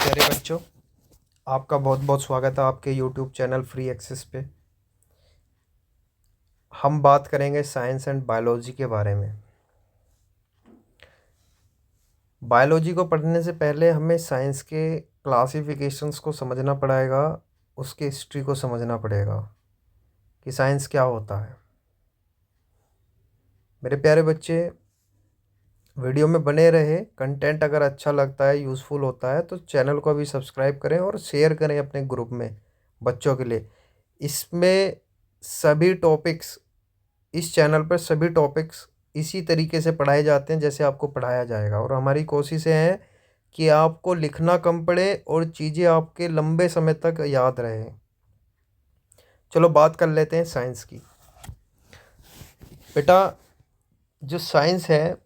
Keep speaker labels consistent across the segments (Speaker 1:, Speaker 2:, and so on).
Speaker 1: प्यारे बच्चों, आपका बहुत बहुत स्वागत है आपके YouTube चैनल फ्री एक्सेस पे। हम बात करेंगे साइंस एंड बायोलॉजी के बारे में। बायोलॉजी को पढ़ने से पहले हमें साइंस के क्लासिफिकेशंस को समझना पड़ेगा, उसके हिस्ट्री को समझना पड़ेगा कि साइंस क्या होता है। मेरे प्यारे बच्चे, वीडियो में बने रहे। कंटेंट अगर अच्छा लगता है, यूज़फुल होता है तो चैनल को भी सब्सक्राइब करें और शेयर करें अपने ग्रुप में बच्चों के लिए। इसमें सभी टॉपिक्स, इस चैनल पर सभी टॉपिक्स इसी तरीके से पढ़ाए जाते हैं जैसे आपको पढ़ाया जाएगा, और हमारी कोशिशें हैं कि आपको लिखना कम पड़े और चीज़ें आपके लंबे समय तक याद रहें। चलो बात कर लेते हैं साइंस की। बेटा, जो साइंस है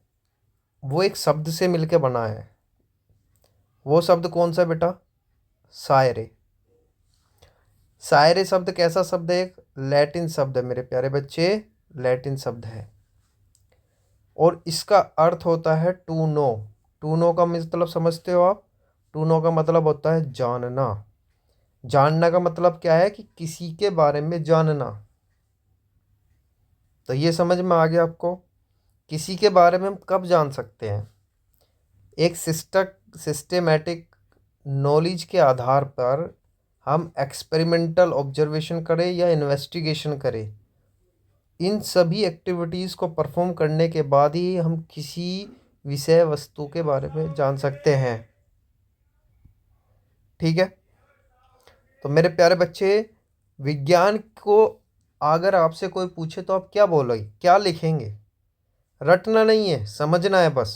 Speaker 1: वो एक शब्द से मिलके बना है। वो शब्द कौन सा बेटा? सायरे। सायरे शब्द कैसा शब्द है? एक लैटिन शब्द है मेरे प्यारे बच्चे, लैटिन शब्द है और इसका अर्थ होता है टू नो। टू नो का मतलब समझते हो आप? टू नो का मतलब होता है जानना। जानना का मतलब क्या है? कि किसी के बारे में जानना। तो ये समझ में आ गया आपको? किसी के बारे में हम कब जान सकते हैं? एक सिस्टेमेटिक नॉलेज के आधार पर हम एक्सपेरिमेंटल ऑब्जर्वेशन करें या इन्वेस्टिगेशन करें, इन सभी एक्टिविटीज़ को परफॉर्म करने के बाद ही हम किसी विषय वस्तु के बारे में जान सकते हैं। ठीक है? तो मेरे प्यारे बच्चे, विज्ञान को अगर आपसे कोई पूछे तो आप क्या बोलोगे, क्या लिखेंगे? रटना नहीं है, समझना है बस।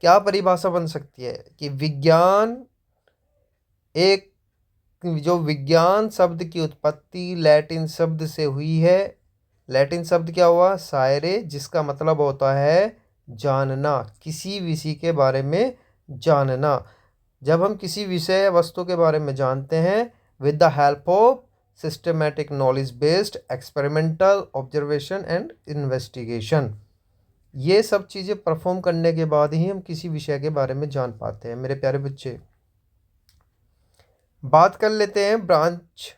Speaker 1: क्या परिभाषा बन सकती है कि विज्ञान एक, जो विज्ञान शब्द की उत्पत्ति लैटिन शब्द से हुई है। लैटिन शब्द क्या हुआ? सायरे, जिसका मतलब होता है जानना, किसी विषय के बारे में जानना। जब हम किसी विषय वस्तु के बारे में जानते हैं with the help of systematic knowledge based experimental observation and investigation, ये सब चीज़ें परफॉर्म करने के बाद ही हम किसी विषय के बारे में जान पाते हैं। मेरे प्यारे बच्चे, बात कर लेते हैं ब्रांच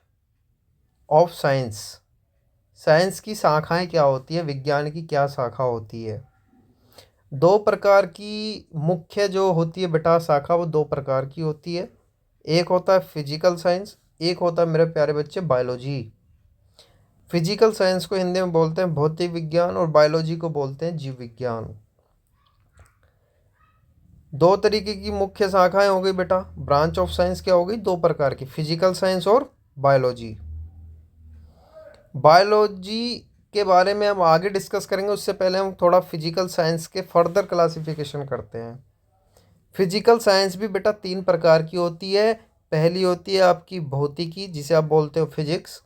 Speaker 1: ऑफ साइंस। साइंस की शाखाएं क्या होती है, विज्ञान की क्या शाखा होती है? दो प्रकार की मुख्य जो होती है बेटा शाखा, वो दो प्रकार की होती है। एक होता है फिजिकल साइंस, एक होता है मेरे प्यारे बच्चे बायोलॉजी। फिजिकल साइंस को हिंदी में बोलते हैं भौतिक विज्ञान और बायोलॉजी को बोलते हैं जीव विज्ञान। दो तरीके की मुख्य शाखाएं हो गई बेटा। ब्रांच ऑफ साइंस क्या हो गई? दो प्रकार की, फिजिकल साइंस और बायोलॉजी। बायोलॉजी के बारे में हम आगे डिस्कस करेंगे, उससे पहले हम थोड़ा फिजिकल साइंस के फर्दर क्लासिफिकेशन करते हैं। फिजिकल साइंस भी बेटा तीन प्रकार की होती है। पहली होती है आपकी भौतिकी, जिसे आप बोलते हो फिजिक्स।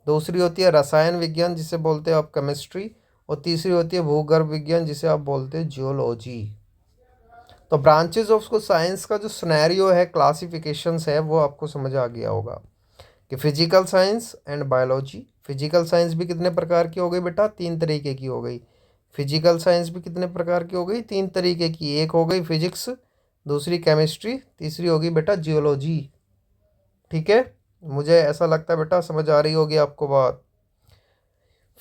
Speaker 1: दूसरी होती है रसायन विज्ञान, जिसे बोलते हो आप केमिस्ट्री। और तीसरी होती है भूगर्भ विज्ञान, जिसे आप बोलते हो जियोलॉजी। तो ब्रांचेज ऑफ को साइंस का जो सिनेरियो है, क्लासिफिकेशंस है, वो आपको समझ आ गया होगा कि physical science and biology. Physical science भी कितने प्रकार की हो गई बेटा? तीन तरीके की हो गई। फिजिकल साइंस भी कितने प्रकार की हो गई? तीन तरीके की। एक हो गई फिजिक्स, दूसरी केमिस्ट्री, तीसरी होगी बेटा जियोलॉजी। ठीक है? मुझे ऐसा लगता है बेटा समझ आ रही होगी आपको बात।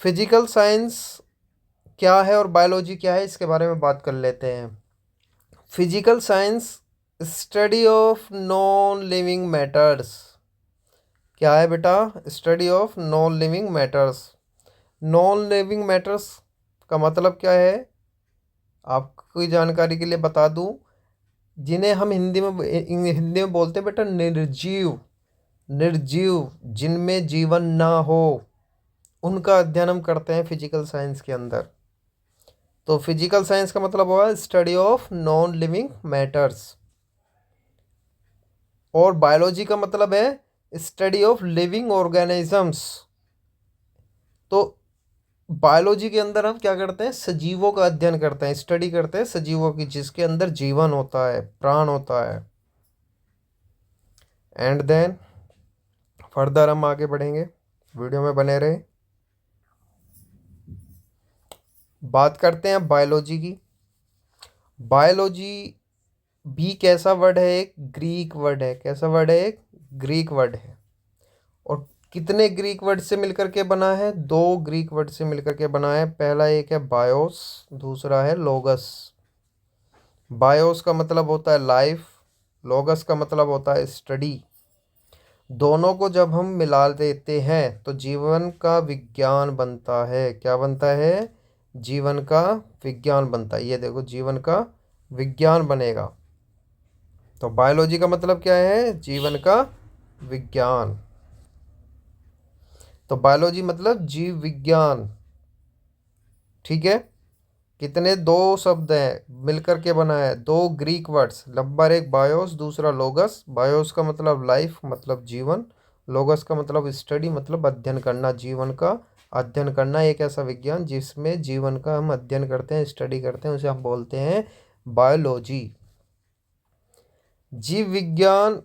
Speaker 1: फिजिकल साइंस क्या है और बायोलॉजी क्या है, इसके बारे में बात कर लेते हैं। Physical science study of non living matters. क्या है बेटा? Study of non living matters. Non living matters का मतलब क्या है, आपकी जानकारी के लिए बता दूं, जिन्हें हम हिंदी में बोलते हैं बेटा निर्जीव। निर्जीव, जिनमें जीवन ना हो, उनका अध्ययन हम करते हैं फिजिकल साइंस के अंदर। तो फिजिकल साइंस का मतलब हुआ study of non living matters. और बायोलॉजी का मतलब है स्टडी ऑफ लिविंग ऑर्गेनिजम्स। तो बायोलॉजी के अंदर हम क्या करते हैं? सजीवों का अध्ययन करते हैं, स्टडी करते हैं सजीवों की, जिसके अंदर जीवन होता है, प्राण होता है। एंड देन फर्दर हम आगे बढ़ेंगे, वीडियो में बने रहे। बात करते हैं बायोलॉजी की। बायोलॉजी बी कैसा वर्ड है? एक ग्रीक वर्ड है। कैसा वर्ड है? एक ग्रीक वर्ड है। और कितने ग्रीक वर्ड से मिलकर के बना है? दो ग्रीक वर्ड से मिलकर के बना है। पहला एक है बायोस, दूसरा है लोगस। बायोस का मतलब होता है लाइफ, लोगस का मतलब होता है स्टडी। दोनों को जब हम मिला देते हैं तो जीवन का विज्ञान बनता है। क्या बनता है? जीवन का विज्ञान बनता है। ये देखो, जीवन का विज्ञान बनेगा। तो बायोलॉजी का मतलब क्या है? जीवन का विज्ञान। तो बायोलॉजी मतलब जीव विज्ञान। ठीक है। कितने? दो शब्द हैं, मिलकर के बना है दो ग्रीक वर्ड्स। नंबर एक बायोस, दूसरा लोगस। बायोस का मतलब लाइफ, मतलब जीवन। लोगस का मतलब स्टडी, मतलब अध्ययन करना। जीवन का अध्ययन करना एक ऐसा विज्ञान जिसमें जीवन का हम अध्ययन करते हैं, स्टडी करते हैं, उसे हम बोलते हैं बायोलॉजी। जीव विज्ञान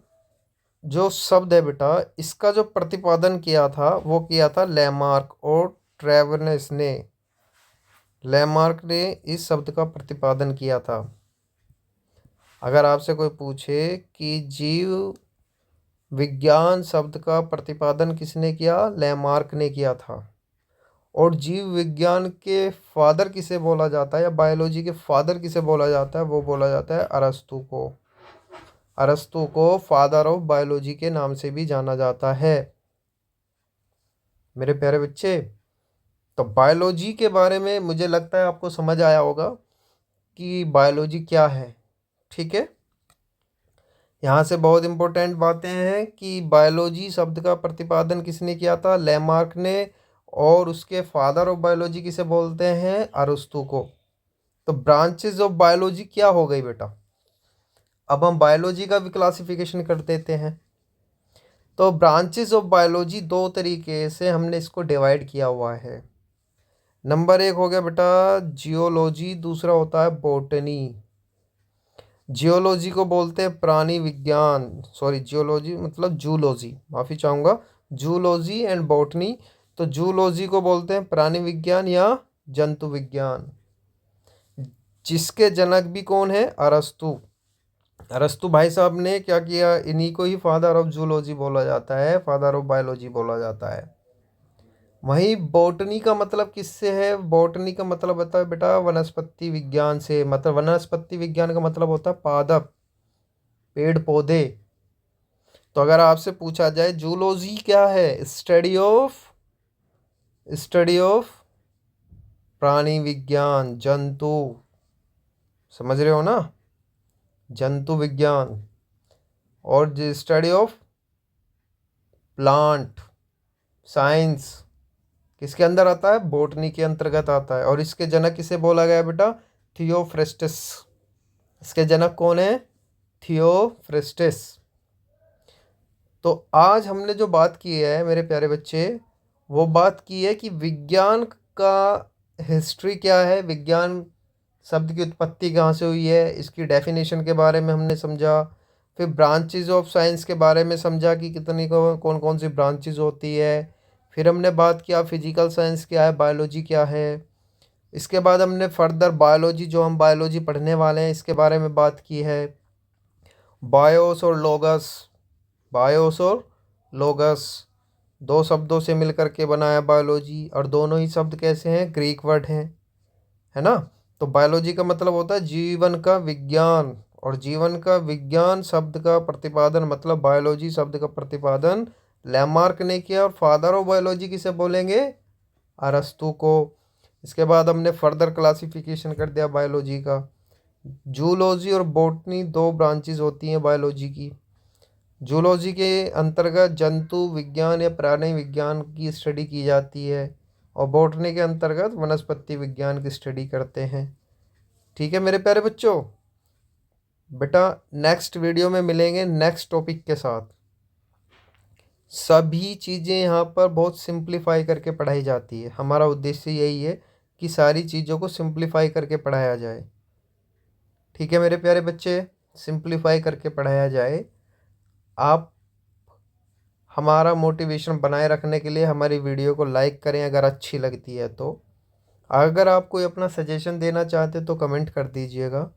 Speaker 1: जो शब्द है बेटा, इसका जो प्रतिपादन किया था वो किया था लैमार्क और ट्रेवरनेस ने। लैमार्क ने इस शब्द का प्रतिपादन किया था। अगर आपसे कोई पूछे कि जीव विज्ञान शब्द का प्रतिपादन किसने किया? लैमार्क ने किया था। और जीव विज्ञान के फादर किसे बोला जाता है, या बायोलॉजी के फादर किसे बोला जाता है? वो बोला जाता है अरस्तु को। अरस्तु को फादर ऑफ बायोलॉजी के नाम से भी जाना जाता है। मेरे प्यारे बच्चे, तो बायोलॉजी के बारे में मुझे लगता है आपको समझ आया होगा कि बायोलॉजी क्या है। ठीक है। यहाँ से बहुत इंपॉर्टेंट बातें हैं कि बायोलॉजी शब्द का प्रतिपादन किसने किया था? लैमार्क ने। और उसके फादर ऑफ बायोलॉजी किसे बोलते हैं? अरस्तु को। तो ब्रांचेस ऑफ बायोलॉजी क्या हो गई बेटा? अब हम बायोलॉजी का भी क्लासिफिकेशन कर देते हैं। तो ब्रांचेस ऑफ बायोलॉजी दो तरीके से हमने इसको डिवाइड किया हुआ है। नंबर एक हो गया बेटा जियोलॉजी, दूसरा होता है बॉटनी। जियोलॉजी को बोलते हैं प्राणी विज्ञान, सॉरी जियोलॉजी मतलब जूलॉजी, माफ़ी चाहूँगा, जूलॉजी एंड बॉटनी। तो जूलॉजी को बोलते हैं प्राणी विज्ञान या जंतु विज्ञान, जिसके जनक भी कौन है? अरस्तु। अरस्तु भाई साहब ने क्या किया? इन्हीं को ही फादर ऑफ जूलॉजी बोला जाता है, फादर ऑफ बायोलॉजी बोला जाता है। वहीं बॉटनी का मतलब किससे है? बॉटनी का मतलब होता है बेटा वनस्पति विज्ञान से। मतलब वनस्पति विज्ञान का मतलब होता है पादप, पेड़ पौधे। तो अगर आपसे पूछा जाए जूलॉजी क्या है? स्टडी ऑफ प्राणी विज्ञान, जंतु। समझ रहे हो ना? जंतु विज्ञान। और स्टडी ऑफ प्लांट साइंस किसके अंदर आता है? बॉटनी के अंतर्गत आता है। और इसके जनक किसे बोला गया बेटा? थियोफ्रेस्टस। इसके जनक कौन है? थियोफ्रेस्टस। तो आज हमने जो बात की है मेरे प्यारे बच्चे, वो बात की है कि विज्ञान का हिस्ट्री क्या है, विज्ञान शब्द की उत्पत्ति कहाँ से हुई है, इसकी डेफिनेशन के बारे में हमने समझा। फिर ब्रांचेज ऑफ साइंस के बारे में समझा कि कितनी कौन कौन सी ब्रांचेज होती है। फिर हमने बात किया फिजिकल साइंस क्या है, बायोलॉजी क्या है। इसके बाद हमने फर्दर बायोलॉजी, जो हम बायोलॉजी पढ़ने वाले हैं, इसके बारे में बात की है। बायोस और लोगस, बायोस और लोगस दो शब्दों से मिलकर के बना है बायोलॉजी। और दोनों ही शब्द कैसे हैं? ग्रीक वर्ड हैं, है ना? तो बायोलॉजी का मतलब होता है जीवन का विज्ञान। और जीवन का विज्ञान शब्द का प्रतिपादन, मतलब बायोलॉजी शब्द का प्रतिपादन लैमार्क ने किया। और फादर ऑफ बायोलॉजी किसे बोलेंगे? अरस्तु को। इसके बाद हमने फर्दर क्लासिफिकेशन कर दिया बायोलॉजी का। जूलॉजी और बॉटनी दो ब्रांचेज होती हैं बायोलॉजी की। जूलॉजी के अंतर्गत जंतु विज्ञान या प्राणी विज्ञान की स्टडी की जाती है, और बॉटनी के अंतर्गत वनस्पति विज्ञान की स्टडी करते हैं। ठीक है मेरे प्यारे बच्चों, बेटा नेक्स्ट वीडियो में मिलेंगे नेक्स्ट टॉपिक के साथ। सभी चीज़ें यहाँ पर बहुत सिंप्लीफाई करके पढ़ाई जाती है। हमारा उद्देश्य यही है कि सारी चीज़ों को सिंप्लीफाई करके पढ़ाया जाए। ठीक है मेरे प्यारे बच्चे, सिंप्लीफाई करके पढ़ाया जाए। आप हमारा मोटिवेशन बनाए रखने के लिए हमारी वीडियो को लाइक करें अगर अच्छी लगती है तो। अगर आप कोई अपना सजेशन देना चाहते तो कमेंट कर दीजिएगा।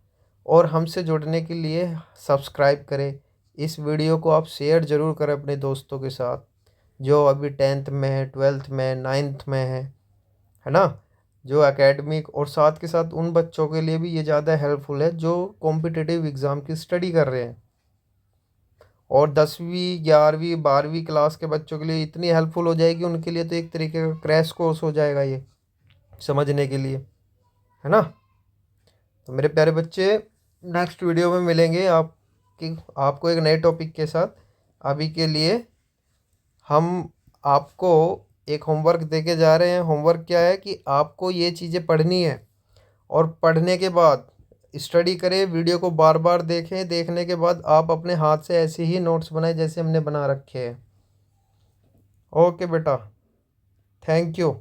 Speaker 1: और हमसे जुड़ने के लिए सब्सक्राइब करें। इस वीडियो को आप शेयर ज़रूर करें अपने दोस्तों के साथ, जो अभी 10th में है, 12th में, 9th में है ना, जो एकेडमिक, और साथ के साथ उन बच्चों के लिए भी ये ज़्यादा हेल्पफुल है जो कॉम्पिटिटिव एग्ज़ाम की स्टडी कर रहे हैं। और 10वीं 11वीं 12वीं क्लास के बच्चों के लिए इतनी हेल्पफुल हो जाएगी, उनके लिए तो एक तरीके का क्रैश कोर्स हो जाएगा ये समझने के लिए, है ना। तो मेरे प्यारे बच्चे, नेक्स्ट वीडियो में मिलेंगे आपको एक नए टॉपिक के साथ। अभी के लिए हम आपको एक होमवर्क देके जा रहे हैं। होमवर्क क्या है कि आपको ये चीज़ें पढ़नी है, और पढ़ने के बाद स्टडी करें, वीडियो को बार बार देखें, देखने के बाद आप अपने हाथ से ऐसे ही नोट्स बनाएं जैसे हमने बना रखे हैं। ओके बेटा, थैंक यू।